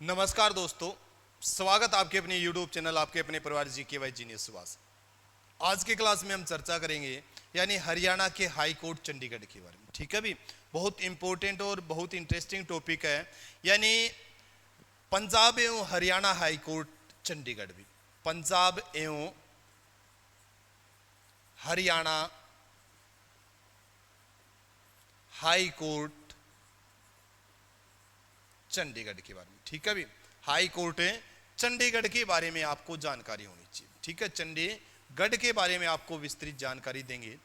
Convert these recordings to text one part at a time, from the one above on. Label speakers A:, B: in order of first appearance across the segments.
A: नमस्कार दोस्तों, स्वागत आपके अपने YouTube चैनल आपके अपने परिवार GKY जीनियस सुभाष। आज के क्लास में हम चर्चा करेंगे यानी हरियाणा के हाई कोर्ट चंडीगढ़ के बारे में। ठीक है भी, बहुत इंपॉर्टेंट और बहुत इंटरेस्टिंग टॉपिक है। यानी पंजाब एवं हरियाणा हाई कोर्ट चंडीगढ़ भी, पंजाब एवं हरियाणा हाई कोर्ट चंडीगढ़ के बारे में। ठीक है भी, हाई कोर्ट है चंडीगढ़ के बारे में आपको जानकारी होनी चाहिए। ठीक है, चंडीगढ़ के बारे में आपको विस्तृत जानकारी देंगे।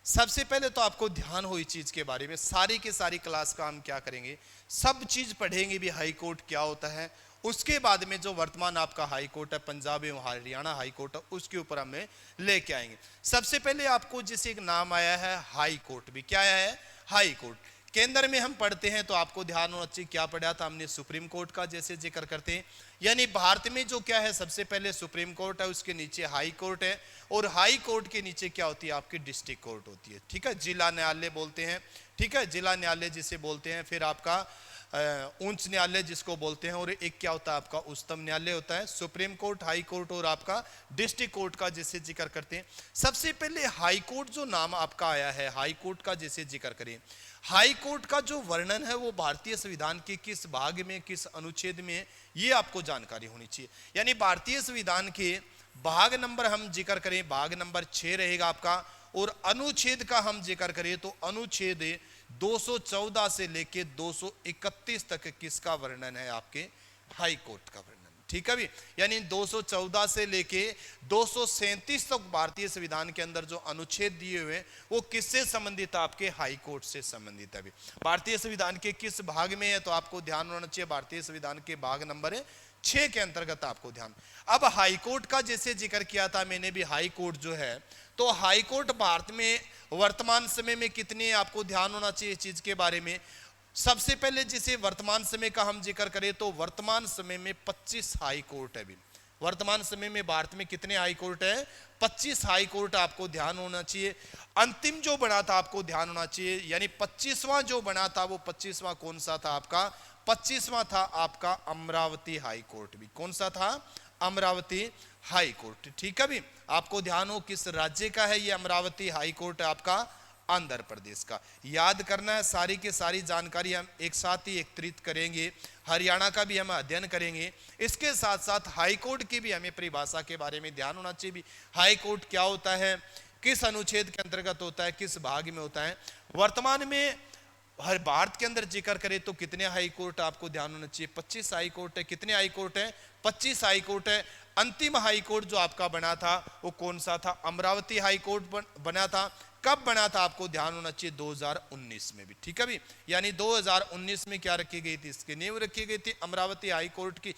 A: सबसे पहले तो आपको ध्यान हो इस चीज के बारे में, सारी की सारी क्लास का हम क्या करेंगे, सब चीज पढ़ेंगे भी, हाई कोर्ट क्या होता है। उसके बाद में जो वर्तमान आपका हाई कोर्ट है, पंजाब एवं हरियाणा हाई कोर्ट है, उसके ऊपर हमें लेके आएंगे। सबसे पहले आपको जैसे एक नाम आया है हाई कोर्ट, भी क्या आया है, हाई कोर्ट। केंद्र में हम पढ़ते हैं तो आपको ध्यान होना चाहिए, क्या पढ़ा था हमने, सुप्रीम कोर्ट का जैसे जिक्र करते हैं। यानी भारत में जो क्या है, सबसे पहले सुप्रीम कोर्ट है, उसके नीचे हाई कोर्ट है, और हाई कोर्ट के नीचे क्या होती है, आपकी डिस्ट्रिक्ट कोर्ट होती है। ठीक है, जिला न्यायालय बोलते हैं। ठीक है, जिला न्यायालय जिसे बोलते हैं। फिर आपका उच्च न्यायालय जिसको बोलते हैं, और एक क्या होता है आपका उच्चतम न्यायालय होता है। सुप्रीम कोर्ट, हाई कोर्ट और आपका डिस्ट्रिक्ट कोर्ट का जैसे जिक्र करते हैं। सबसे पहले हाई कोर्ट जो नाम आपका आया है, हाई कोर्ट का जैसे जिक्र करें, हाई कोर्ट का जो वर्णन है वो भारतीय संविधान के किस भाग में, किस अनुच्छेद में, ये आपको जानकारी होनी चाहिए। यानी भारतीय संविधान के भाग नंबर हम जिक्र करें, भाग नंबर 6 रहेगा आपका, और अनुच्छेद का हम जिक्र करें तो अनुच्छेद 214 से लेके 231 तक किसका वर्णन है, आपके हाई कोर्ट का वर्णन। ठीक है भी, यानी 214 से लेके 237 तक भारतीय संविधान के अंदर जो अनुच्छेद दिए हुए वो किससे संबंधित है, आपके हाई कोर्ट से संबंधित है। भारतीय संविधान के किस भाग में है, तो आपको ध्यान होना चाहिए, भारतीय संविधान के भाग नंबर 6 के अंतर्गत आपको ध्यान। अब हाई कोर्ट का जैसे जिक्र किया था मैंने भी, हाई कोर्ट जो है, तो हाई कोर्ट भारत में वर्तमान समय में कितने, आपको ध्यान होना चाहिए इस चीज के बारे में। सबसे पहले जिसे वर्तमान समय का हम जिक्र करें तो वर्तमान समय में 25 हाई कोर्ट है भी। वर्तमान समय में भारत में कितने हाई कोर्ट है, 25 हाई कोर्ट आपको ध्यान होना चाहिए। अंतिम जो बना था आपको ध्यान होना चाहिए, यानी 25वां जो बना था वो 25वां कौन सा था आपका, 25वां था आपका अमरावती हाई कोर्ट भी। कौन सा था, अमरावती हाई कोर्ट। ठीक है भी, आपको ध्यान हो किस राज्य का है ये अमरावती हाई कोर्ट है, आपका आंध्र प्रदेश का। याद करना है, सारी की सारी जानकारी हम एक साथ ही एकत्रित करेंगे। हरियाणा का भी हम अध्ययन करेंगे, इसके साथ साथ हाई कोर्ट की भी हमें परिभाषा के बारे में ध्यान होना चाहिए भी, हाई कोर्ट क्या होता है, किस अनुच्छेद के अंतर्गत होता है, किस भाग में होता है। वर्तमान में हर भारत के अंदर जिक्र करें तो कितने हाई कोर्ट आपको ध्यान होना चाहिए, 25 हाई कोर्ट है। कितने हाई कोर्ट है, 25 हाई कोर्ट है। अंतिम हाई कोर्ट जो आपका बना था वो कौन सा था, अमरावती हाई कोर्ट बना था। कब बना था, आपको ध्यान होना चाहिए 2019 में भी। ठीक है भी, यानी 2019 में क्या रखी गई थी, इसकी नींव रखी गई थी अमरावती हाई कोर्ट की,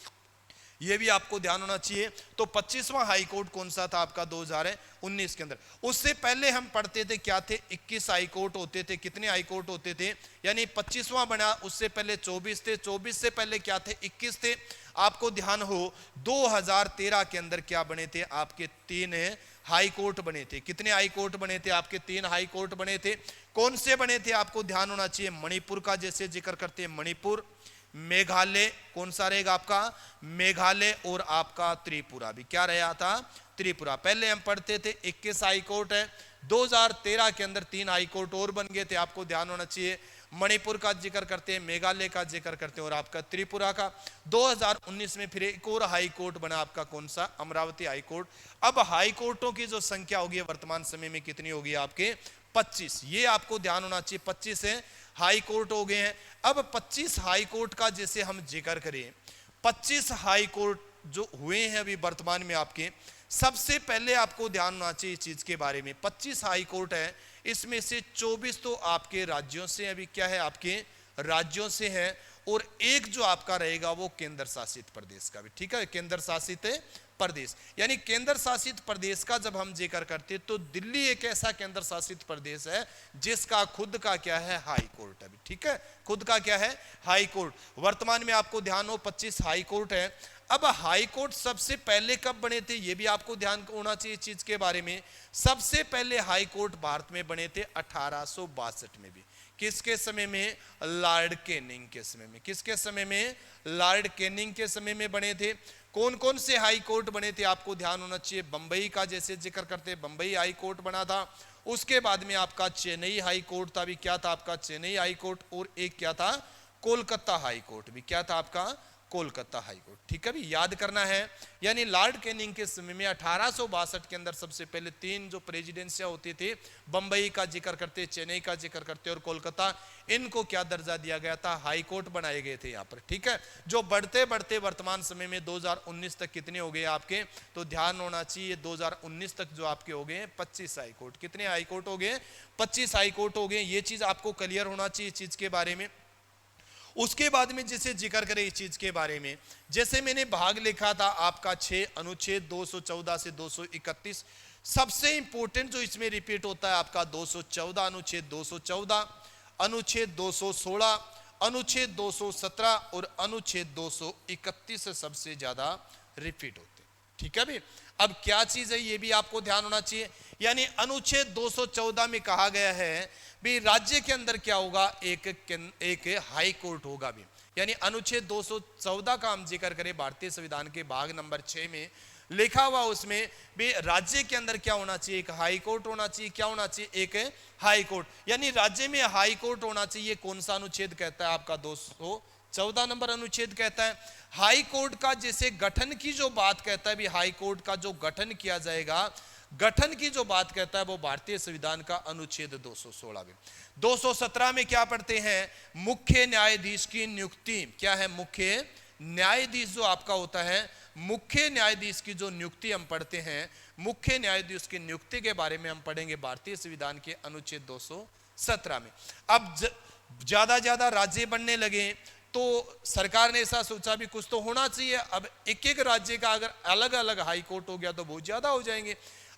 A: ये भी आपको ध्यान होना चाहिए। तो 25वां हाई कोर्ट कौन सा था आपका 2019 के अंदर। उससे पहले हम पढ़ते थे क्या थे, 21 हाई कोर्ट होते थे। कितने हाई कोर्ट होते थे, यानी 25वां बना, उससे पहले 24 थे, 24 से पहले क्या थे, 21 थे। आपको ध्यान हो 2013 के अंदर क्या बने थे, आपके 3 हाई कोर्ट बने थे। कितने हाई कोर्ट बने थे, आपके 3 हाई कोर्ट बने थे। कौन से बने थे, आपको ध्यान होना चाहिए, मणिपुर का जैसे जिक्र करते हैं, मणिपुर, मेघालय, कौन सा रहेगा आपका, मेघालय, और आपका त्रिपुरा भी। क्या रहा था, त्रिपुरा। पहले हम पढ़ते थे 21 हाई कोर्ट है, 2013 के अंदर 3 हाई कोर्ट और बन गए थे, आपको ध्यान होना चाहिए। मणिपुर का जिक्र करते हैं, मेघालय का जिक्र करते हैं, और आपका त्रिपुरा का। 2019 में फिर एक और हाई कोर्ट बना आपका, कौन सा, अमरावती हाई कोर्ट। अब हाई कोर्टों की जो संख्या होगी वर्तमान समय में कितनी होगी, आपके 25। ये आपको ध्यान होना चाहिए, 25 है हाई कोर्ट हो गए हैं। अब 25 हाई कोर्ट का जैसे हम जिक्र करें, 25 हाई कोर्ट जो हुए हैं अभी वर्तमान में आपके, सबसे पहले आपको ध्यान होना चाहिए इस चीज के बारे में। 25 हाई कोर्ट है, इसमें से 24 तो आपके राज्यों से, अभी क्या है, आपके राज्यों से है, और एक जो आपका रहेगा वो केंद्र शासित प्रदेश का भी। ठीक है, केंद्र शासित प्रदेश, यानी केंद्र शासित प्रदेश का जब हम जिक्र करते हैं तो दिल्ली एक ऐसा केंद्र शासित प्रदेश है जिसका खुद का क्या है, हाई कोर्ट है। ठीक है, खुद का क्या है, हाई कोर्ट। वर्तमान में आपको ध्यान हो 25 हाई कोर्ट है। अब हाई कोर्ट सबसे पहले कब बने थे, ये भी आपको ध्यान होना चाहिए इस चीज के बारे में। सबसे पहले हाई कोर्ट भारत में बने थे 1862 में भी। किसके समय में? लॉर्ड कैनिंग के समय में। किसके समय में? लॉर्ड कैनिंग के समय में बने थे। कौन कौन से हाई कोर्ट बने थे आपको ध्यान होना चाहिए। बंबई का जैसे जिक्र करते, बंबई हाई कोर्ट बना था। उसके बाद में आपका चेन्नई हाई कोर्ट था। भी क्या था आपका? Chennai high court. और एक क्या था? Kolkata high court. भी क्या था आपका? Kolkata high court. ठीक है, भी याद करना है। यानी लॉर्ड कैनिंग के समय में 1862 के अंदर सबसे पहले 3 जो प्रेसिडेंसियां होती थी, बंबई का जिक्र करते, चेन्नई का जिक्र करते और कोलकाता, इनको क्या दर्जा दिया गया था? हाई कोर्ट बनाए गए थे यहाँ पर। ठीक है, जो बढ़ते बढ़ते वर्तमान समय में 2019 तक कितने हो गए आपके? तो ध्यान होना चाहिए 2019 तक जो आपके हो गए 25 हाई कोर्ट। कितने हाई कोर्ट हो गए? 25 हाई कोर्ट हो गए। ये चीज आपको क्लियर होना चाहिए चीज के बारे में। उसके बाद में जैसे जिक्र करें इस चीज के बारे में, जैसे मैंने भाग लिखा था आपका 6 अनुच्छेद 214 से 231, सबसे इंपॉर्टेंट जो इसमें रिपीट होता है आपका 214, अनुच्छेद 214, अनुच्छेद 216, अनुच्छेद 217 और अनुच्छेद 231 सबसे ज्यादा रिपीट होते हैं। ठीक है भी। अब क्या चीज है ये भी आपको ध्यान होना चाहिए। यानी अनुच्छेद 214 में कहा गया है भी राज्य के अंदर क्या होगा? एक हाई कोर्ट होगा भी। यानी अनुच्छेद 214 का हम जिक्र करें भारतीय संविधान के भाग नंबर 6 में लिखा हुआ, उसमें भी राज्य के अंदर क्या होना चाहिए? एक हाई कोर्ट होना चाहिए। क्या होना चाहिए? एक हाई कोर्ट। यानी राज्य में हाई कोर्ट होना चाहिए। कौन सा अनुच्छेद कहता है आपका? 214 नंबर अनुच्छेद कहता है। हाई कोर्ट का जैसे गठन की जो बात कहता है भी, हाई कोर्ट का जो गठन किया जाएगा, गठन की जो बात कहता है वो भारतीय संविधान का अनुच्छेद 216 में। 217 में क्या पढ़ते हैं? मुख्य न्यायाधीश की नियुक्ति। क्या है? मुख्य न्यायाधीश जो आपका होता है, मुख्य न्यायाधीश की जो नियुक्ति हम पढ़ते हैं, मुख्य न्यायाधीश की नियुक्ति के बारे में हम पढ़ेंगे भारतीय संविधान के अनुच्छेद 217 में। अब ज्यादा राज्य बनने लगे तो सरकार ने ऐसा सोचा भी कुछ तो होना चाहिए। अब एक एक राज्य का अगर अलग अलग हाई कोर्ट हो गया तो बहुत ज्यादा हो जाएंगे।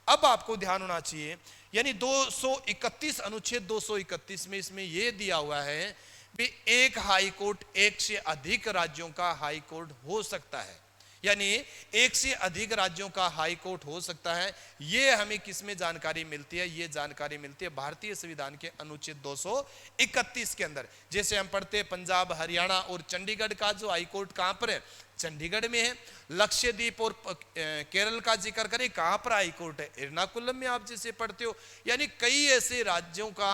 A: अब आपको ध्यान होना चाहिए, यानी 231 अनुच्छेद 231 में इसमें यह दिया हुआ है भी एक हाई कोर्ट एक से अधिक राज्यों का हाई कोर्ट हो सकता है। यानी एक से अधिक राज्यों का हाई कोर्ट हो सकता है। ये हमें किसमें जानकारी मिलती है? ये जानकारी मिलती है भारतीय संविधान के अनुच्छेद 231 के अंदर। जैसे हम पढ़ते हैं पंजाब, हरियाणा और चंडीगढ़ का जो हाई कोर्ट कहां पर है? चंडीगढ़ में है। लक्षद्वीप और केरल का जिक्र करें, कहां पर हाई कोर्ट है? एर्नाकुलम में आप जैसे पढ़ते हो। यानी कई ऐसे राज्यों का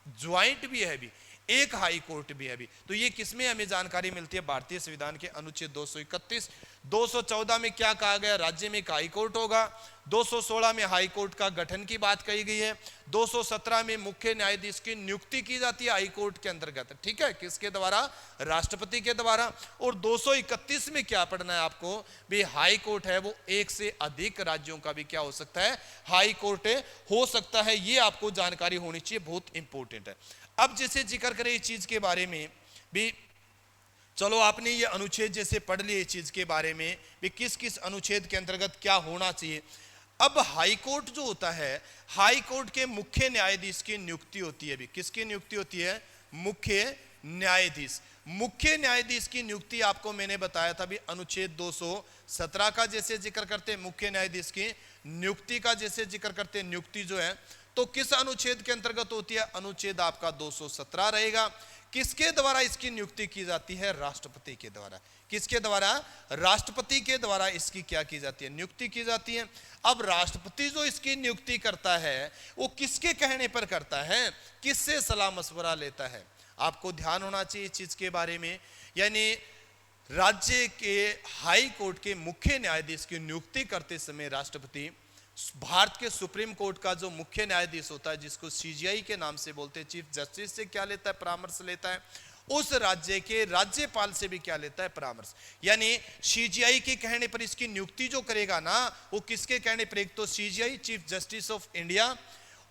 A: ज्वाइंट भी है भी, एक हाई कोर्ट भी है भी। तो ये किसमें हमें जानकारी मिलती है? भारतीय संविधान के अनुच्छेद 231। 214 में क्या कहा गया? राज्य में एक हाई कोर्ट होगा। 216 में हाई कोर्ट का गठन की बात कही गई है। 217 में मुख्य न्यायाधीश की नियुक्ति की जाती है हाई कोर्ट के अंतर्गत। ठीक है, किसके द्वारा? राष्ट्रपति के द्वारा। और 231 में क्या पढ़ना है आपको? भी हाई कोर्ट है वो एक से अधिक राज्यों का भी क्या हो सकता है? हाई कोर्ट हो सकता है। ये आपको जानकारी होनी चाहिए, बहुत इंपॉर्टेंट है। अब जैसे जिक्र करें इस चीज के बारे में भी, चलो आपने ये अनुच्छेद जैसे पढ़ लिए इस चीज के बारे में भी किस किस अनुच्छेद के अंतर्गत क्या होना चाहिए। अब हाई कोर्ट जो होता है, हाई कोर्ट के मुख्य न्यायाधीश की नियुक्ति होती है भी। किसकी नियुक्ति होती है? मुख्य न्यायाधीश। मुख्य न्यायाधीश की नियुक्ति आपको मैंने बताया था भी अनुच्छेद 217 का जैसे जिक्र करते हैं, मुख्य न्यायाधीश की नियुक्ति का जैसे जिक्र करते हैं, नियुक्ति जो है तो किस अनुच्छेद के अंतर्गत होती है? अनुच्छेद आपका 217 रहेगा। किसके द्वारा इसकी नियुक्ति की जाती है? राष्ट्रपति के द्वारा। किसके द्वारा? राष्ट्रपति के द्वारा इसकी क्या की जाती है? नियुक्ति की जाती है। अब राष्ट्रपति जो इसकी नियुक्ति करता है वो किसके कहने पर करता है? किससे सलाह मशवरा लेता है? आपको ध्यान होना चाहिए इस चीज के बारे में। यानी राज्य के हाई कोर्ट के मुख्य न्यायाधीश की नियुक्ति करते समय राष्ट्रपति भारत के सुप्रीम कोर्ट का जो मुख्य न्यायाधीश होता है, जिसको सीजीआई के नाम से बोलते हैं, चीफ जस्टिस से क्या लेता है? परामर्श लेता है। उस राज्य के राज्यपाल से भी क्या लेता है? परामर्श। यानी सीजीआई के कहने पर इसकी नियुक्ति जो करेगा ना, वो किसके कहने पर? एक तो CGI, chief justice of India.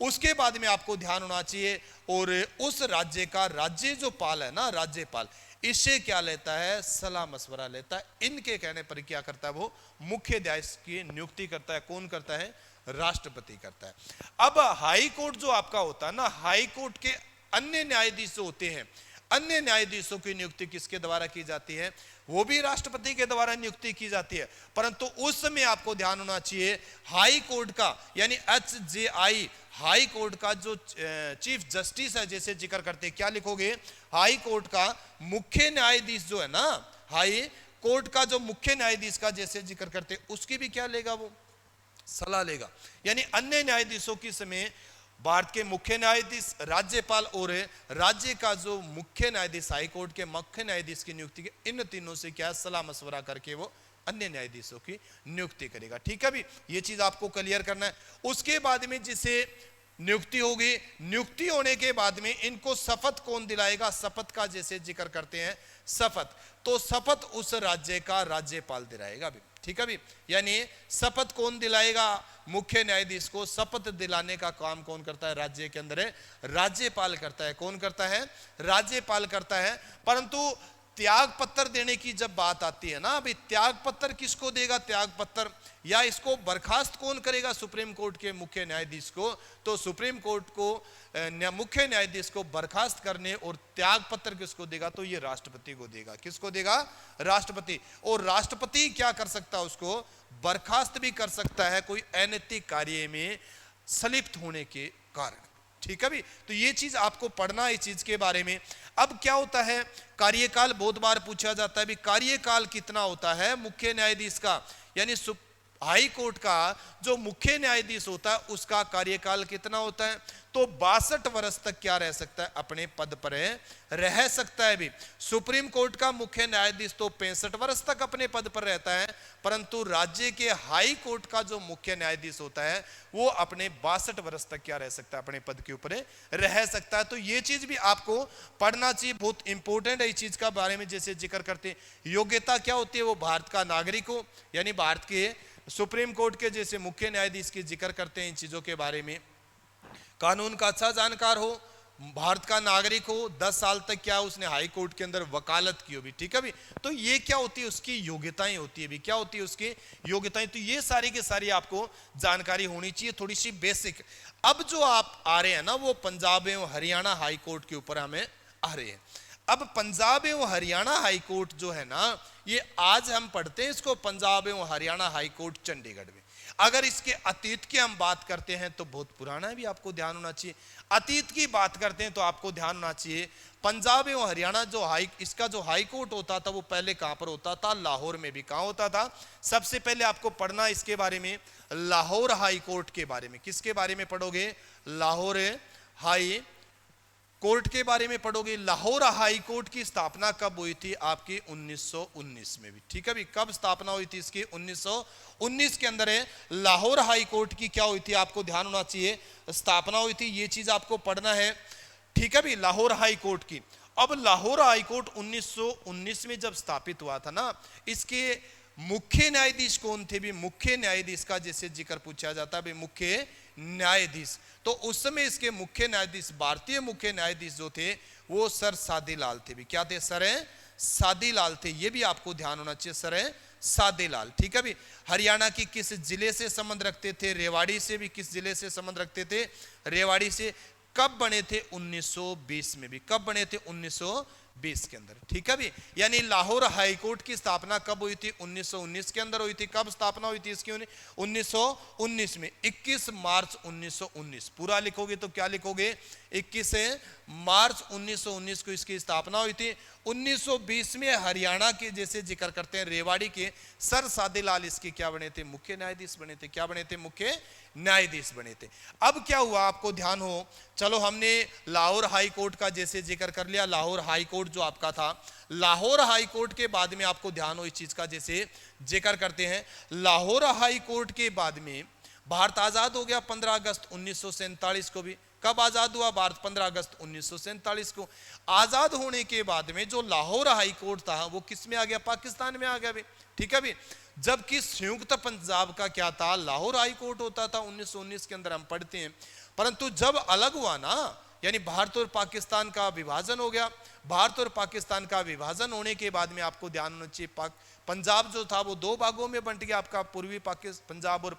A: उसके बाद में आपको ध्यान होना चाहिए, और उस राज्य का राज्य जो पाल है ना, राज्यपाल, इससे क्या लेता है? सलाह मशवरा लेता है। इनके कहने पर क्या करता है? वो मुख्य न्यायाधीश की नियुक्ति करता है। कौन करता है? राष्ट्रपति करता है। अब हाई कोर्ट जो आपका होता है ना, हाई कोर्ट के अन्य न्यायाधीश जो होते हैं, अन्य न्यायाधीशों की नियुक्ति किसके द्वारा की जाती है? वो भी राष्ट्रपति के द्वारा नियुक्ति की जाती है, परंतु उस समय आपको ध्यान होना चाहिए हाई कोर्ट का यानी HJI हाई कोर्ट का जो चीफ जस्टिस है, जैसे जिक्र करते हैं, क्या लिखोगे? हाई कोर्ट का मुख्य न्यायाधीश जो है ना, हाई कोर्ट का जो मुख्य न्यायाधीश का जैसे जिक्र करते हैं, उसकी भी क्या लेगा? वो सलाह लेगा। यानी अन्य न्यायाधीशों के समय भारत के मुख्य न्यायाधीश, राज्यपाल और राज्य का जो मुख्य न्यायाधीश, हाई कोर्ट के मुख्य न्यायाधीश की नियुक्ति के इन तीनों से क्या सलाह मशवरा करके वो अन्य न्यायाधीशों की नियुक्ति करेगा। ठीक है भी, ये चीज आपको क्लियर करना है। उसके बाद में जिसे नियुक्ति होगी, नियुक्ति होने के बाद में इनको शपथ कौन दिलाएगा? शपथ का जैसे जिक्र करते हैं शपथ, तो शपथ उस राज्य का राज्यपाल दिलाएगा भी। ठीक है भी, यानी शपथ कौन दिलाएगा? मुख्य न्यायाधीश को शपथ दिलाने का काम कौन करता है? राज्य के अंदर है राज्यपाल करता है। कौन करता है? राज्यपाल करता है। परंतु त्याग पत्र देने की जब बात आती है ना, अभी त्याग पत्र किसको देगा? त्याग पत्र या इसको बर्खास्त कौन करेगा? सुप्रीम कोर्ट के मुख्य न्यायाधीश को। तो सुप्रीम कोर्ट को मुख्य न्यायाधीश को बर्खास्त करने और त्याग पत्र किसको देगा? तो ये राष्ट्रपति को देगा। किसको देगा? राष्ट्रपति। और राष्ट्रपति क्या कर सकता है? उसको बर्खास्त भी कर सकता है कोई अनैतिक कार्य में संलिप्त होने के कारण। ठीक है भी, तो ये चीज आपको पढ़ना है इस चीज के बारे में। अब क्या होता है? कार्यकाल बहुत बार पूछा जाता है भी, कार्यकाल कितना होता है मुख्य न्यायाधीश का? यानी हाई कोर्ट का जो मुख्य न्यायाधीश होता है उसका कार्यकाल कितना होता है? तो 62 वर्ष तक क्या रह सकता है? अपने पद पर रह सकता है भी। सुप्रीम कोर्ट का मुख्य न्यायाधीश तो 65 वर्ष तक अपने पद पर रहता है, परंतु राज्य के हाई कोर्ट का जो मुख्य न्यायाधीश होता है वो अपने 62 वर्ष तक क्या रह सकता है? अपने पद के ऊपर रह सकता है। तो ये चीज भी आपको पढ़ना चाहिए, बहुत इंपॉर्टेंट है इस चीज का बारे में। जैसे जिक्र करते हैं योग्यता क्या होती है? वो भारत का नागरिक हो, यानी भारत के सुप्रीम कोर्ट के जैसे मुख्य न्यायाधीश की जिक्र करते हैं इन चीजों के बारे में। कानून का अच्छा जानकार हो, भारत का नागरिक हो, 10 साल तक क्या उसने हाई कोर्ट के अंदर वकालत की हो भी। ठीक है भी, तो ये क्या होती है? उसकी योग्यताएं होती है भी। क्या होती है उसकी योग्यताएं? तो ये सारी की सारी आपको जानकारी होनी चाहिए, थोड़ी सी बेसिक। अब जो आप आ रहे हैं ना, वो पंजाब एवं हरियाणा हाई कोर्ट के ऊपर हमें आ रहे हैं। अब पंजाब एवं हरियाणा हाई कोर्ट जो है ना, ये आज हम पढ़ते हैं इसको पंजाब एवं हरियाणा हाई कोर्ट चंडीगढ़ में। अगर इसके अतीत की हम बात करते हैं तो बहुत पुराना है भी, आपको ध्यान होना चाहिए। अतीत की बात करते हैं तो आपको ध्यान होना चाहिए पंजाब एवं हरियाणा जो इसका जो हाई कोर्ट होता था वो पहले कहां पर होता था? लाहौर में भी। कहां होता था? सबसे पहले आपको पढ़ना इसके बारे में, लाहौर हाई कोर्ट के बारे में। किसके बारे में पढ़ोगे? लाहौर हाई कोर्ट के बारे में पढ़ोगे। लाहौर हाई कोर्ट की स्थापना कब हुई थी? आपकी 1919 में भी। ठीक है भी, कब स्थापना हुई थी इसकी? 1919 के अंदर है लाहौर हाई कोर्ट की क्या हुई थी? आपको ध्यान होना चाहिए, स्थापना हुई थी। ये चीज आपको पढ़ना है। ठीक है भी, लाहौर हाई कोर्ट की। अब लाहौर हाई कोर्ट 1919 में जब स्थापित हुआ था ना, इसके मुख्य न्यायाधीश कौन थे भी? मुख्य न्यायाधीश का जैसे जिक्र पूछा जाता है, मुख्य न्यायाधीश, तो उस समय इसके मुख्य न्यायाधीश, भारतीय मुख्य न्यायाधीश जो थे वो सर सादीलाल थे भी। क्या थे? सर सादीलाल थे। ये भी आपको ध्यान होना चाहिए, सर सादीलाल। ठीक है भी, हरियाणा की किस जिले से संबंध रखते थे? रेवाड़ी से भी। किस जिले से संबंध रखते थे? रेवाड़ी से। कब बने थे? 1920 में भी। कब बने थे? 1920 के अंदर। ठीक है भी, यानी लाहौर हाई कोर्ट की स्थापना कब हुई थी? 1919 के अंदर हुई थी। कब स्थापना हुई थी इसकी? 1919 में, 21 मार्च 1919। पूरा लिखोगे तो क्या लिखोगे? 21 मार्च 1919 को इसकी स्थापना हुई थी। 1920 में हरियाणा के जैसे जिक्र करते हैं रेवाड़ी के सर सादीलाल इसके क्या बने थे? मुख्य न्यायाधीश बने थे। क्या बने थे? मुख्य न्यायाधीश बने थे। अब क्या हुआ आपको ध्यान हो, चलो हमने लाहौर हाई कोर्ट का जैसे जिक्र कर लिया। लाहौर हाई कोर्ट जो आपका था, लाहौर हाई कोर्ट के बाद में आपको ध्यान हो इस चीज का जैसे जिक्र करते हैं। लाहौर हाई कोर्ट के बाद में भारत आजाद हो गया 15 अगस्त 1947 को भी। कब आजाद हुआ भारत? 15 अगस्त 1947 को। आजाद होने के बाद में जो लाहौर हाई कोर्ट था वो किस में आ गया? पाकिस्तान में आ गया भी। ठीक है भी, जबकि संयुक्त पंजाब का क्या था? लाहौर हाई कोर्ट होता था 1919 के अंदर, हम पढ़ते हैं। परंतु जब अलग हुआ ना यानी भारत और पाकिस्तान का विभाजन हो गया। भारत और पाकिस्तान का विभाजन होने के बाद में आपको ध्यान होना चाहिए, पंजाब जो था वो दो भागों में बंट गया, आपका पूर्वी पंजाब और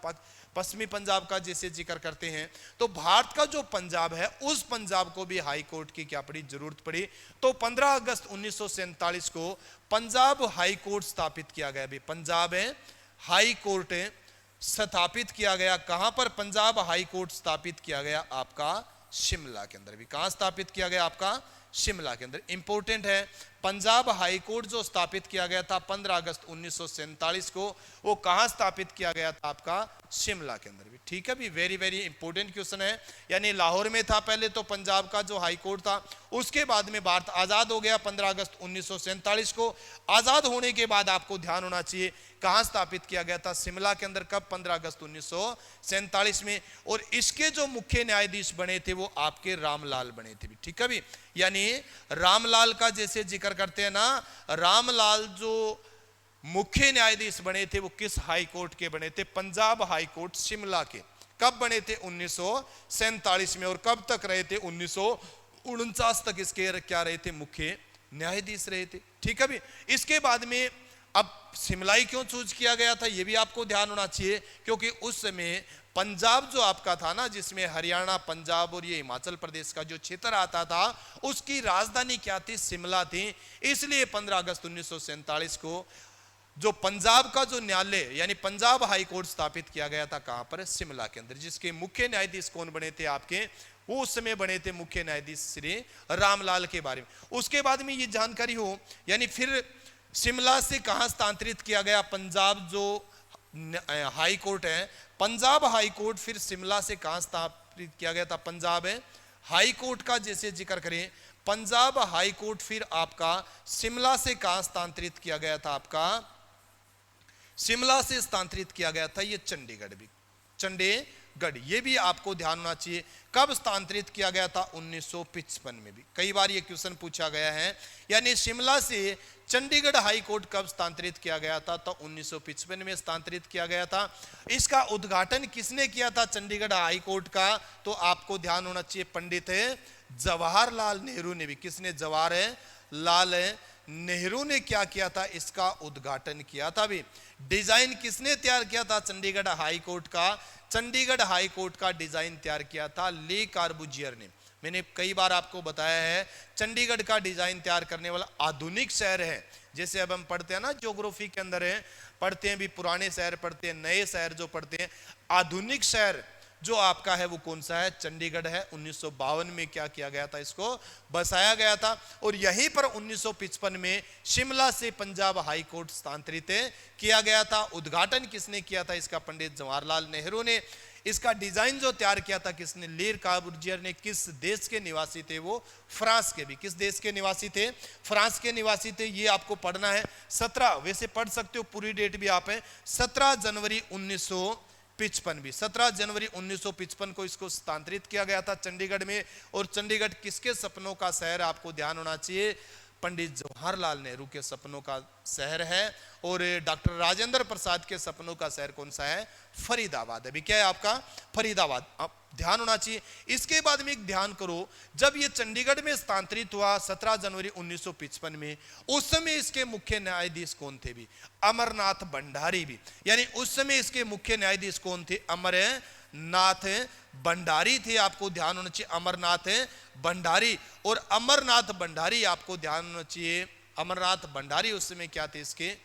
A: पश्चिमी पंजाब का जैसे जिक्र करते हैं। तो भारत का जो पंजाब है उस पंजाब को भी हाई कोर्ट की क्या पड़ी, जरूरत पड़ी। तो 15 अगस्त 1947 को पंजाब हाई कोर्ट स्थापित किया गया। भी पंजाब है हाई कोर्ट स्थापित किया गया। कहां पर पंजाब हाई कोर्ट स्थापित किया गया? आपका शिमला के अंदर। भी कहां स्थापित किया गया? आपका शिमला के अंदर। इंपॉर्टेंट है, पंजाब हाई कोर्ट जो स्थापित किया गया था 15 अगस्त 1947 को, वो कहां स्थापित किया गया था? आपका शिमला के अंदर। भी ठीक है, भी वेरी वेरी इंपॉर्टेंट क्वेश्चन है। यानी लाहौर में था पहले तो पंजाब का जो हाई कोर्ट था, उसके बाद में भारत आजाद हो गया 15 अगस्त 1947 को। आजाद होने के बाद आपको ध्यान होना चाहिए कहां स्थापित किया गया था? शिमला के अंदर। कब? 15 अगस्त 1947 में। और इसके जो मुख्य न्यायाधीश बने थे वो आपके रामलाल बने थे। भी ठीक है, भी यानी रामलाल का जैसे जिक्र करते हैं ना, रामलाल जो मुख्य न्यायाधीश बने थे वो किस हाई कोर्ट के बने थे? पंजाब हाई कोर्ट शिमला के। कब बने थे? 1947 में। और कब तक रहे थे? 1949 तक इसके क्या रहे थे? मुख्य न्यायाधीश रहे थे। ठीक है, भी इसके बाद में अब शिमला ही क्यों चूज किया गया था ये भी आपको ध्यान होना चाहिए, क्योंकि उस समय पंजाब जो आपका था ना, जिसमें हरियाणा, पंजाब और ये हिमाचल प्रदेश का जो क्षेत्र आता था, उसकी राजधानी क्या थी? शिमला थी। इसलिए 15 अगस्त 1947 को जो पंजाब का जो न्यायालय यानी पंजाब हाई कोर्ट स्थापित किया गया था, कहां पर? शिमला के अंदर। जिसके मुख्य न्यायाधीश कौन बने थे आपके? वो उस समय बने थे मुख्य न्यायाधीश श्री रामलाल के बारे में। उसके बाद में ये जानकारी हो, यानी फिर शिमला से कहां स्थानांतरित किया गया? पंजाब जो हाई कोर्ट है, पंजाब हाई कोर्ट फिर शिमला से कहां स्थापित किया गया था? पंजाब है हाई कोर्ट का जैसे जिक्र करें, पंजाब हाई कोर्ट फिर आपका शिमला से कहां स्थानांतरित किया गया था? आपका शिमला से स्थानांतरित किया गया था ये चंडीगढ़। भी चंडीगढ़ ये भी आपको ध्यान होना चाहिए। कब स्थानांतरित किया गया था? 1955 में। भी कई बार ये क्वेश्चन पूछा गया है, यानी शिमला से चंडीगढ़ हाई कोर्ट कब स्थानांतरित किया गया था? तो 1955 में स्थानांतरित किया गया था। इसका उद्घाटन किसने किया था चंडीगढ़ हाई कोर्ट का? तो आपको ध्यान होना चाहिए, पंडित जवाहरलाल नेहरू ने। भी किसने? जवाहरलाल नेहरू ने क्या किया था? इसका उद्घाटन किया था। भी डिजाइन किसने तैयार किया था चंडीगढ़ हाई कोर्ट का? चंडीगढ़ हाई कोर्ट का डिजाइन तैयार किया था ले कार्बूजियर ने। मैंने कई बार आपको बताया है, चंडीगढ़ का डिजाइन तैयार करने वाला आधुनिक शहर है। जैसे अब हम पढ़ते हैं ना ज्योग्राफी के अंदर है, पढ़ते हैं भी पुराने शहर पढ़ते हैं, नए शहर जो पढ़ते हैं, आधुनिक शहर जो आपका है वो कौन सा है? चंडीगढ़ है। 1952 में क्या किया गया था? इसको बसाया गया था। और यहीं पर 1955 में शिमला से पंजाब हाई कोर्ट स्थानांतरित किया गया था। उद्घाटन किसने किया था इसका? पंडित जवाहरलाल नेहरू ने। इसका डिजाइन जो तैयार किया था किसने? ले कार्बूजियर ने। किस देश के निवासी थे वो? फ्रांस के। भी किस देश के निवासी थे? फ्रांस के निवासी थे। ये आपको पढ़ना है। 17 वैसे पढ़ सकते हो, पूरी डेट भी आप है, 17 जनवरी 1955 भी 17 जनवरी 1955 को इसको स्थानांतरित किया गया था चंडीगढ़ में। और चंडीगढ़ किसके सपनों का शहर? आपको ध्यान होना चाहिए, पंडित जवाहरलाल नेहरू के सपनों का शहर है। और डॉक्टर राजेंद्र प्रसाद के सपनों का शहर कौन सा है? फरीदाबाद। अभी क्या है आपका? फरीदाबाद। अब ध्यान होना चाहिए। इसके बाद में एक ध्यान करो, जब ये चंडीगढ़ में स्थानांतरित हुआ 17 जनवरी 1955 में, उस समय इसके मुख्य न्यायाधीश कौन थे? भी अमरनाथ भंडारी। भी यानी उस समय इसके मुख्य न्यायाधीश कौन थे? अमरनाथ भंडारी थे। आपको ध्यान होना चाहिए, अमरनाथ भंडारी। और अमरनाथ भंडारी आपको ध्यान होना चाहिए, अमरनाथ भंडारी उस समय क्या थे? इसके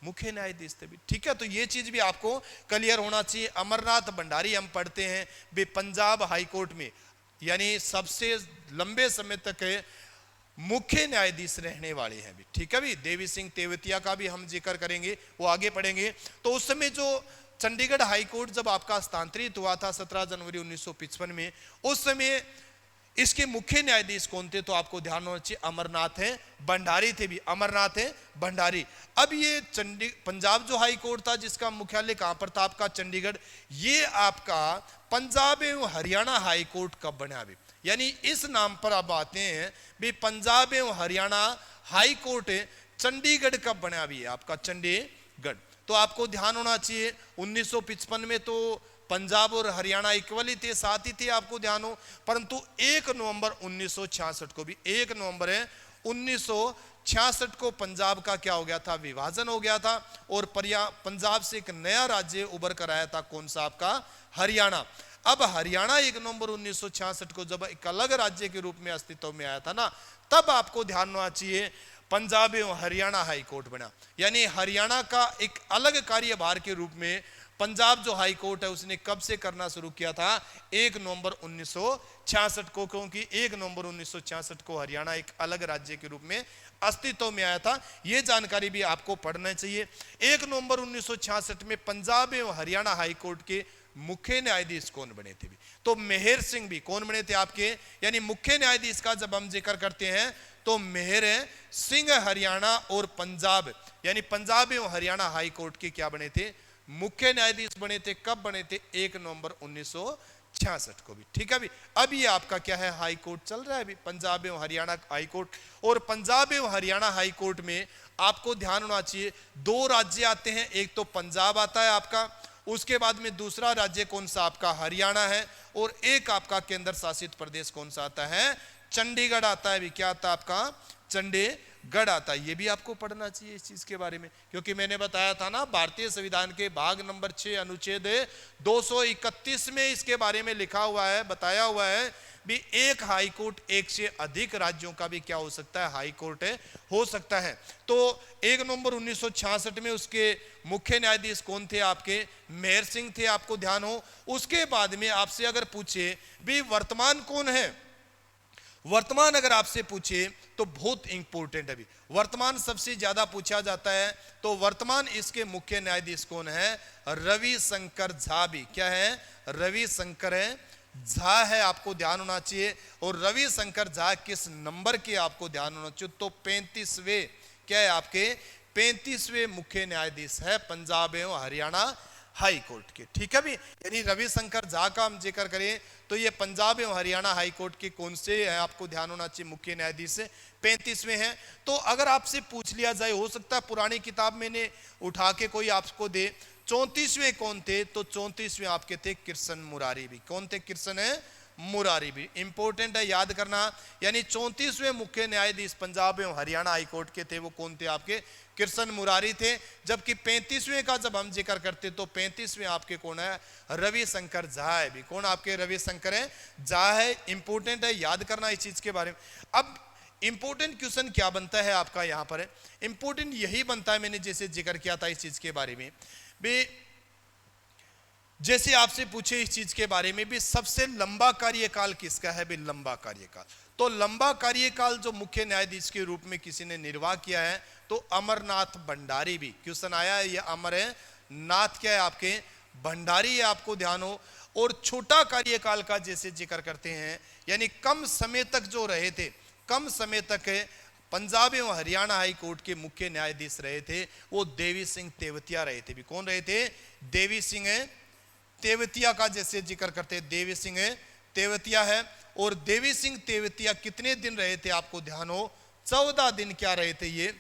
A: मुख्य न्यायाधीश थे। भी ठीक है, तो ये चीज भी आपको क्लियर होना चाहिए। अमरनाथ भंडारी हम पढ़ते हैं भी पंजाब हाई कोर्ट में, यानी सबसे लंबे समय तक मुख्य न्यायाधीश रहने वाले हैं। भी ठीक है, भी देवी सिंह तेवतिया का भी हम जिक्र करेंगे, वो आगे पढ़ेंगे। तो उस समय जो चंडीगढ़ हाई कोर्ट जब आपका स्थानांतरित हुआ था 17 जनवरी 1955 में, उस समय इसके मुख्य न्यायाधीश कौन थे? तो आपको ध्यान होना चाहिए, अमरनाथ भंडारी थे। भी अमरनाथ भंडारी। अब ये पंजाब जो हाई कोर्ट था जिसका मुख्यालय कहां पर था? आपका चंडीगढ़। ये आपका पंजाब एवं हरियाणा हाई कोर्ट कब बना? भी यानी इस नाम पर अब आते हैं भी पंजाब एवं हरियाणा हाई कोर्ट चंडीगढ़ कब बना? भी आपका चंडीगढ़। तो आपको ध्यान होना चाहिए 1955 में तो पंजाब और हरियाणा इक्वली थे, साथ ही थे, आपको ध्यान हो। परंतु 1 नवंबर 1966 को भी, 1 नवंबर 1966 को पंजाब का क्या हो गया था, विभाजन हो गया था और पंजाब से एक नया राज्य उभर कर आया था, कौन सा, आपका हरियाणा। अब हरियाणा 1 नवंबर 1966 को जब एक अलग राज्य के रूप में अस्तित्व में आया था ना, तब आपको ध्यान होना चाहिए पंजाब एवं हरियाणा हाई कोर्ट बना। यानी हरियाणा का एक अलग कार्यभार के रूप में पंजाब जो हाई कोर्ट है उसने कब से करना शुरू किया था, 1 नवंबर 1966 को, क्योंकि 1 नवंबर 1966 को हरियाणा एक अलग राज्य के रूप में अस्तित्व में आया था। यह जानकारी भी आपको पढ़ना चाहिए। 1 नवंबर 1966 में पंजाब एवं हरियाणा हाई कोर्ट के मुख्य न्यायाधीश कौन बने थे भी, तो मेहर सिंह भी कौन बने थे आपके, यानी मुख्य न्यायाधीश का जब हम जिक्र करते हैं तो मेहर सिंह हरियाणा और पंजाब, यानी पंजाब एवं हरियाणा हाई कोर्ट के क्या बने थे, मुख्य न्यायाधीश बने थे। कब बने थे, 1 नवंबर 1966 को भी। ठीक है भी। अब ये आपका क्या है, हाई कोर्ट चल रहा है अभी, पंजाब एवं हरियाणा हाई कोर्ट। और पंजाब एवं हरियाणा हाई कोर्ट में आपको ध्यान होना चाहिए 2 राज्य आते हैं, एक तो पंजाब आता है आपका, उसके बाद में दूसरा राज्य कौन सा, आपका हरियाणा है, और एक आपका केंद्र शासित प्रदेश कौन सा आता है, चंडीगढ़ आता है भी। क्या आता है आपका, चंडीगढ़ आता है। ये भी आपको पढ़ना चाहिए इस चीज के बारे में, क्योंकि मैंने बताया था ना भारतीय संविधान के भाग नंबर 6 अनुच्छेद 231 में इसके बारे में लिखा हुआ है, बताया हुआ है भी एक हाई कोर्ट एक से अधिक राज्यों का भी क्या हो सकता है, हाई कोर्ट हो सकता है। तो 1 नवंबर 1966 में उसके मुख्य न्यायाधीश कौन थे, आपके मेहर सिंह थे, आपको ध्यान हो। उसके बाद में आपसे अगर पूछे भी वर्तमान कौन है, वर्तमान अगर आपसे पूछे तो बहुत इंपॉर्टेंट है भी, वर्तमान सबसे ज्यादा पूछा जाता है। तो वर्तमान इसके मुख्य न्यायाधीश कौन है, रविशंकर झा भी। क्या है, रविशंकर झा है, आपको ध्यान होना चाहिए। और रविशंकर झा किस नंबर के, आपको ध्यान होना चाहिए, तो 35वें, क्या है आपके 35वें मुख्य न्यायाधीश है पंजाब एवं हरियाणा हाई कोर्ट के। ठीक है भी। यानी रविशंकर झा का हम जिक्र करें तो ये पंजाब एवं हरियाणा हाई कोर्ट के कौन से हैं, आपको ध्यान होना चाहिए, मुख्य न्यायाधीश 35वें हैं। तो अगर आपसे पूछ लिया जाए, हो सकता है पुरानी किताब मैंने उठा के कोई आपको दे, 34वें कौन थे, तो 34वें आपके थे कृष्ण मुरारी भी। कौन थे, कृष्ण मुरारी भी। इंपॉर्टेंट है याद करना। यानी 34वें मुख्य न्यायाधीश पंजाब एवं हरियाणा हाई कोर्ट के थे, वो कौन थे, आपके कृष्ण मुरारी थे। जबकि 35वें का जब हम जिक्र करते तो 35वें आपके कौन है, रविशंकर झा है भी। कौन आपके, रविशंकर झा है। इंपॉर्टेंट है याद करना इस चीज के बारे में। अब इंपॉर्टेंट क्वेश्चन क्या बनता है आपका यहां पर, इंपॉर्टेंट यही बनता है, मैंने जैसे जिक्र किया था इस चीज के बारे में भी, जैसे आपसे पूछे इस चीज के बारे में भी, सबसे लंबा कार्यकाल किसका है भी, लंबा कार्यकाल। तो लंबा कार्यकाल जो मुख्य न्यायाधीश के रूप में किसी ने निर्वाह किया है तो अमरनाथ भंडारी भी। क्वेश्चन आया है, ये अमरनाथ क्या है, आपके भंडारी है, आपको ध्यान हो। और छोटा कार्यकाल का जैसे जिक्र करते हैं, यानी कम समय तक जो रहे थे, कम समय तक पंजाब एवं हरियाणा हाई कोर्ट के मुख्य न्यायाधीश रहे थे, वो देवी सिंह तेवतिया रहे थे भी। कौन रहे थे, देवी सिंह तेवतिया का जैसे जिक्र करते हैं, देवी सिंह तेवतिया है। और देवी सिंह तेवतिया कितने दिन रहे थे, आपको ध्यान हो, 14 दिन क्या रहे थे, ये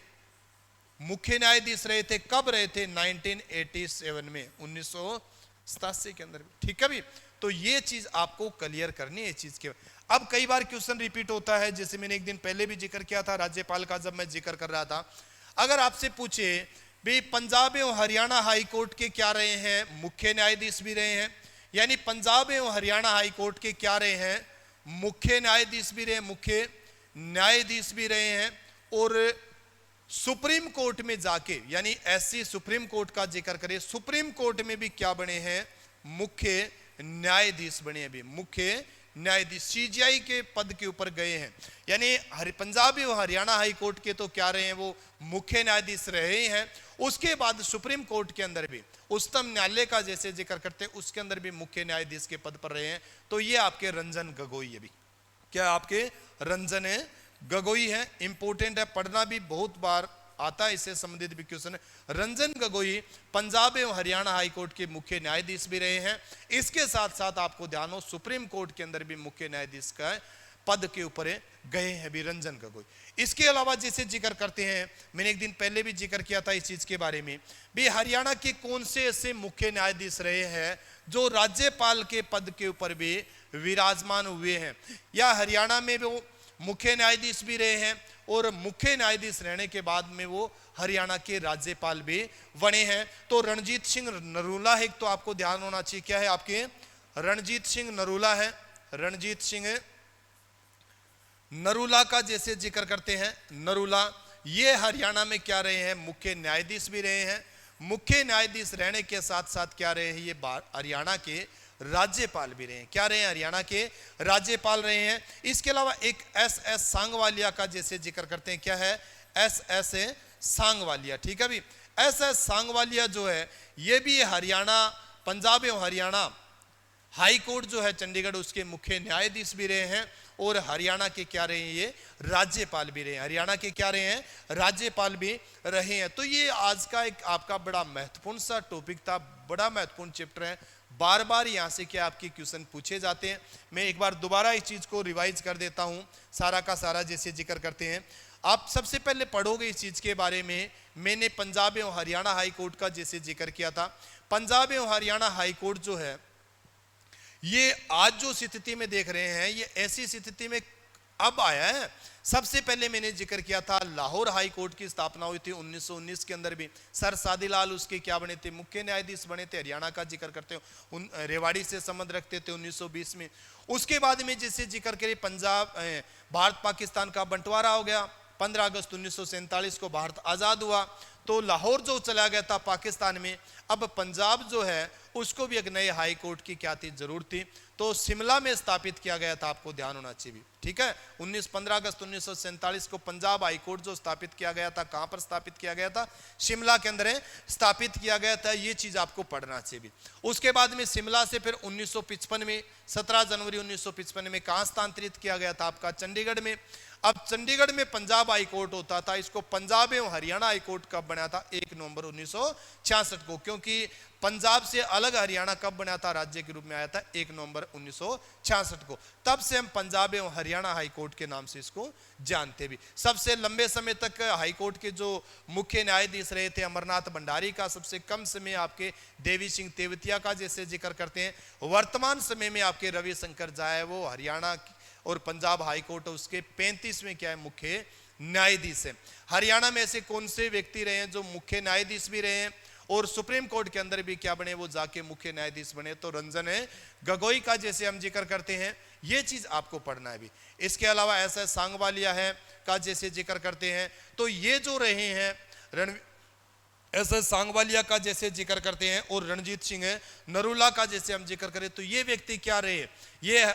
A: मुख्य न्यायाधीश रहे थे। कब रहे थे, 1987 में, 1987 के अंदर। ठीक है भी। तो ये चीज आपको क्लियर करनी है इस चीज के। अब कई बार क्वेश्चन रिपीट होता है, जैसे मैंने एक दिन पहले भी जिक्र किया था राज्यपाल का, जब मैं जिक्र कर रहा था, अगर आपसे पूछे भी पंजाब एवं हरियाणा हाई कोर्ट के क्या रहे हैं, मुख्य न्यायाधीश भी रहे हैं, यानी पंजाब एवं हरियाणा हाई कोर्ट के क्या रहे हैं, मुख्य न्यायाधीश भी रहे, मुख्य न्यायाधीश भी रहे हैं। और सुप्रीम कोर्ट में जाके, यानी ऐसी सुप्रीम कोर्ट का जिक्र करें, सुप्रीम कोर्ट में भी क्या बने हैं, मुख्य न्यायाधीश बने हैं भी, मुख्य न्यायाधीश सीजीआई के पद के ऊपर गए हैं। यानी पंजाब एवं हरियाणा हाई कोर्ट के तो क्या रहे हैं, वो मुख्य न्यायाधीश रहे हैं। उसके बाद सुप्रीम कोर्ट के अंदर भी, उच्चतम न्यायालय का जैसे जिक्र करते हैं, उसके अंदर भी मुख्य न्यायाधीश के पद पर रहे हैं। तो ये आपके रंजन गोगोई है भी। क्या आपके रंजन गोगोई है। इंपॉर्टेंट है, पढ़ना भी बहुत बार आता है, इससे संबंधित भी क्वेश्चन। रंजन गोगोई पंजाब एवं हरियाणा हाई कोर्ट के मुख्य न्यायाधीश भी रहे हैं। इसके साथ साथ आपको ध्यान हो, सुप्रीम कोर्ट के अंदर भी मुख्य न्यायाधीश का पद के ऊपर गए हैं भी रंजन गोगोई। इसके अलावा जैसे जिक्र करते हैं, मैंने एक दिन पहले भी जिक्र किया था इस चीज के बारे में भी, हरियाणा के कौन से ऐसे मुख्य न्यायाधीश रहे हैं जो राज्यपाल के पद के ऊपर भी विराजमान हुए हैं, या हरियाणा में वो मुख्य न्यायाधीश भी रहे हैं और मुख्य न्यायाधीश रहने के बाद में वो हरियाणा के राज्यपाल भी बने हैं। तो रणजीत सिंह नरूला है, तो आपको ध्यान होना चाहिए, क्या है आपके रणजीत सिंह नरूला है। रणजीत सिंह नरूला का जैसे जिक्र करते हैं, नरूला ये हरियाणा में क्या रहे हैं, मुख्य न्यायाधीश भी रहे हैं। मुख्य न्यायाधीश रहने के साथ साथ क्या रहे हैं, ये हरियाणा के राज्यपाल भी रहे हैं। क्या रहे हैं, हरियाणा के राज्यपाल रहे हैं। इसके अलावा एक एस सांगवालिया का जैसे जिक्र करते हैं, क्या है एस सांगवालिया, ठीक है भी। एस सांगवालिया जो है ये भी हरियाणा, पंजाब एवं हरियाणा हाई कोर्ट जो है चंडीगढ़ उसके मुख्य न्यायाधीश भी रहे हैं और हरियाणा के क्या रहे हैं, ये राज्यपाल भी रहे हैं। हरियाणा के क्या रहे हैं, राज्यपाल भी रहे हैं। तो ये आज का एक आपका बड़ा महत्वपूर्ण सा टॉपिक था, बड़ा महत्वपूर्ण चैप्टर है। बार बार यहाँ से क्या आपके क्वेश्चन पूछे जाते हैं। मैं एक बार दोबारा इस चीज को रिवाइज कर देता हूँ, सारा का सारा जैसे जिक्र करते हैं। आप सबसे पहले पढ़ोगे इस चीज के बारे में, मैंने पंजाब एवं हरियाणा हाई कोर्ट का जैसे जिक्र किया था। पंजाब एवं हरियाणा हाई कोर्ट जो है ये आज जो स्थिति में देख रहे हैं, ये ऐसी स्थिति में अब आया है। सबसे पहले मैंने जिक्र किया था लाहौर हाई कोर्ट की स्थापना हुई थी 1919 के अंदर भी। सर सादीलाल उसके क्या बने थे, मुख्य न्यायाधीश बने थे। हरियाणा का जिक्र करते हो, रेवाड़ी से संबंध रखते थे 1920 में। उसके बाद में जैसे जिक्र करें पंजाब भारत पाकिस्तान का बंटवारा हो गया, 15 अगस्त 1947 को भारत आजाद हुआ, तो लाहौर जो चला गया था पाकिस्तान में। अब पंजाब जो है उसको भी एक नए हाई कोर्ट की क्या थी, जरूरत थी, तो शिमला में स्थापित किया गया था। आपको ध्यान होना चाहिए, ठीक है। 15 अगस्त 1947 को पंजाब हाई कोर्ट जो स्थापित किया गया था, कहां पर स्थापित किया गया था, शिमला के अंदर स्थापित किया गया था। ये चीज आपको पढ़ना चाहिए। उसके बाद में शिमला से फिर 1955 में 17 जनवरी 1955 में कहां स्थानांतरित किया गया था, आपका चंडीगढ़ में। अब चंडीगढ़ में पंजाब हाई कोर्ट होता था, इसको पंजाब एवं हरियाणा हाई कोर्ट कब बना था, 1 नवंबर 1966 को, क्योंकि पंजाब से अलग हरियाणा कब बना था, राज्य के रूप में आया था 1 नवंबर 1966 को। तब से हम पंजाब एवं हरियाणा हाई कोर्ट के नाम से इसको जानते भी। सबसे लंबे समय तक हाई कोर्ट के जो मुख्य न्यायाधीश रहे थे अमरनाथ भंडारी का, सबसे कम समय आपके देवी सिंह तेवतिया का जैसे जिक्र करते हैं। वर्तमान समय में आपके रविशंकर झा है, वो हरियाणा और पंजाब हाई कोर्ट उसके 35वें क्या है, मुख्य न्यायाधीश है। हरियाणा में ऐसे कौन से व्यक्ति रहे हैं जो मुख्य न्यायाधीश भी रहे हैं और सुप्रीम कोर्ट के अंदर भी क्या बने, वो जाके मुख्य न्यायाधीश बने, तो रंजन गोगोई का जैसे हम जिक्र करते हैं। ये चीज आपको पढ़ना है भी। इसके अलावा ऐसा सांगवालिया है का जैसे जिक्र करते हैं, तो ये जो रहे हैं ऐसा सांगवालिया का जैसे जिक्र करते हैं और रणजीत सिंह नरूला का जैसे हम जिक्र करें, तो ये व्यक्ति क्या रहे, ये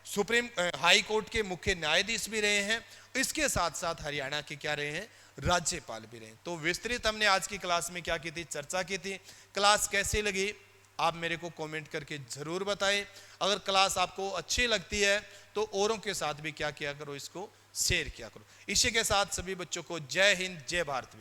A: सुप्रीम हाई कोर्ट के मुख्य न्यायाधीश भी रहे हैं। इसके साथ साथ हरियाणा के क्या रहे हैं, राज्यपाल भी रहे। तो विस्तृत हमने आज की क्लास में क्या की थी, चर्चा की थी। क्लास कैसी लगी आप मेरे को कमेंट करके जरूर बताएं। अगर क्लास आपको अच्छी लगती है तो औरों के साथ भी क्या किया करो, इसको शेयर किया करो। इसी के साथ सभी बच्चों को जय हिंद, जय भारत।